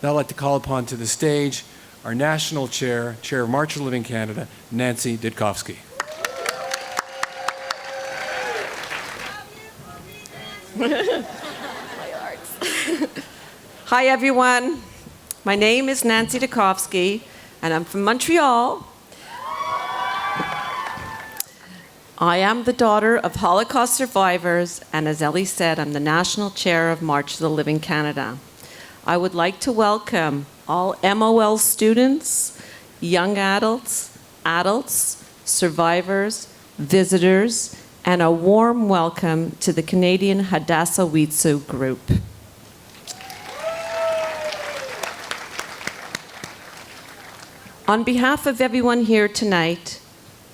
Now I'd like to call upon to the stage our National Chair, Chair of March of the Living Canada, Nancy Ditkofsky. Hi everyone, my name is Nancy Ditkofsky and I'm from Montreal. I am the daughter of Holocaust survivors, and as Ellie said, I'm the National Chair of March of the Living Canada. I would like to welcome all MOL students, young adults, survivors, visitors, and a warm welcome to the Canadian Hadassah-Witsu group. On behalf of everyone here tonight,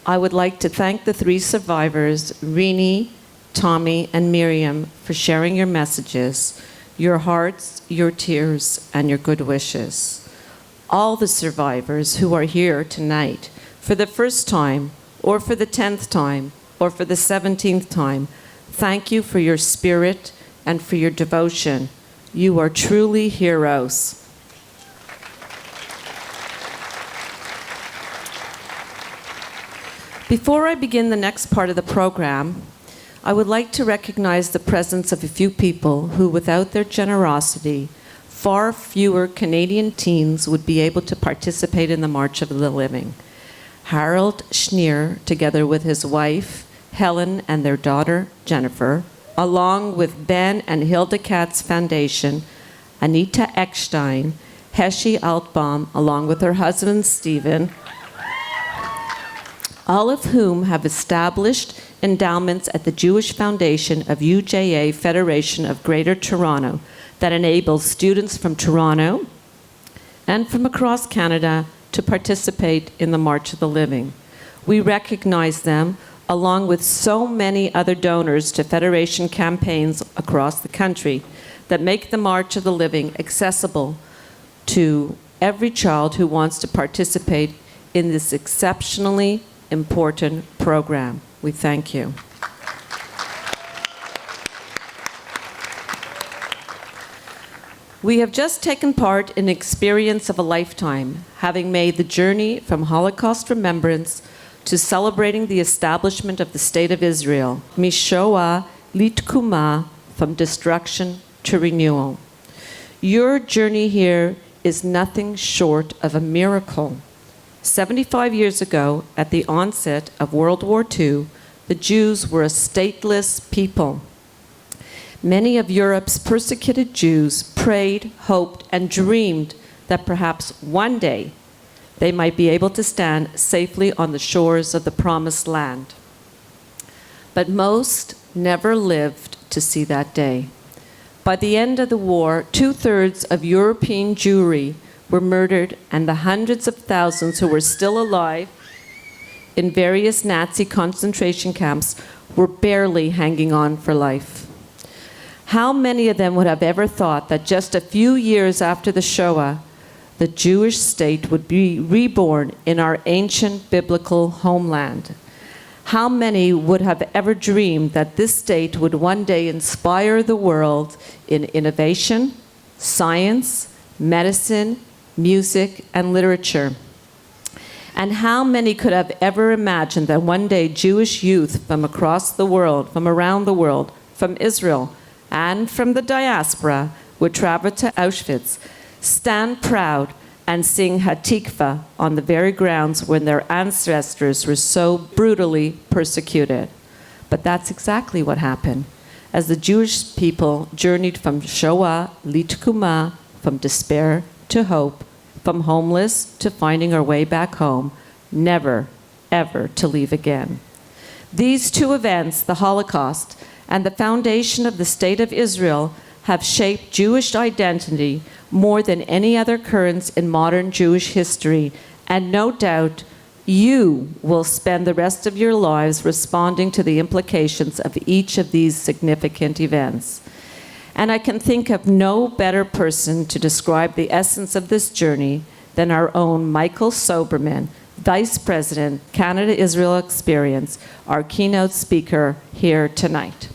I would like to thank the three survivors, Rini, Tommy, and Miriam, for sharing your messages, your hearts, your tears, and your good wishes. All the survivors who are here tonight for the first time, or for the 10th time, or for the 17th time, thank you for your spirit and for your devotion. You are truly heroes. Before I begin the next part of the program, I would like to recognize the presence of a few people who, without their generosity, far fewer Canadian teens would be able to participate in the March of the Living. Harold Schneer, together with his wife, Helen, and their daughter, Jennifer, along with Ben and Hilda Katz Foundation, Anita Eckstein, Heshe Altbaum, along with her husband, Stephen, all of whom have established endowments at the Jewish Foundation of UJA Federation of Greater Toronto that enables students from Toronto and from across Canada to participate in the March of the Living. We recognize them along with so many other donors to Federation campaigns across the country that make the March of the Living accessible to every child who wants to participate in this exceptionally important program. We thank you. We have just taken part in an experience of a lifetime, having made the journey from Holocaust Remembrance to celebrating the establishment of the State of Israel, Mishoah Litkuma, from destruction to renewal. Your journey here is nothing short of a miracle. 75 years ago, at the onset of World War II, the Jews were a stateless people. Many of Europe's persecuted Jews prayed, hoped, and dreamed that perhaps one day they might be able to stand safely on the shores of the Promised Land. But most never lived to see that day. By the end of the war, 2/3 of European Jewry were murdered, and the hundreds of thousands who were still alive in various Nazi concentration camps were barely hanging on for life. How many of them would have ever thought that just a few years after the Shoah, the Jewish state would be reborn in our ancient biblical homeland? How many would have ever dreamed that this state would one day inspire the world in innovation, science, medicine, music, and literature? And how many could have ever imagined that one day Jewish youth from across the world, from around the world, from Israel, and from the diaspora would travel to Auschwitz, stand proud, and sing Hatikva on the very grounds when their ancestors were so brutally persecuted? But that's exactly what happened. As the Jewish people journeyed from Shoah Litkuma, from despair to hope, from homeless to finding our way back home, never, ever to leave again. These two events, the Holocaust and the foundation of the State of Israel, have shaped Jewish identity more than any other occurrence in modern Jewish history, and no doubt you will spend the rest of your lives responding to the implications of each of these significant events. And I can think of no better person to describe the essence of this journey than our own Michael Soberman, Vice President, Canada-Israel Experience, our keynote speaker here tonight.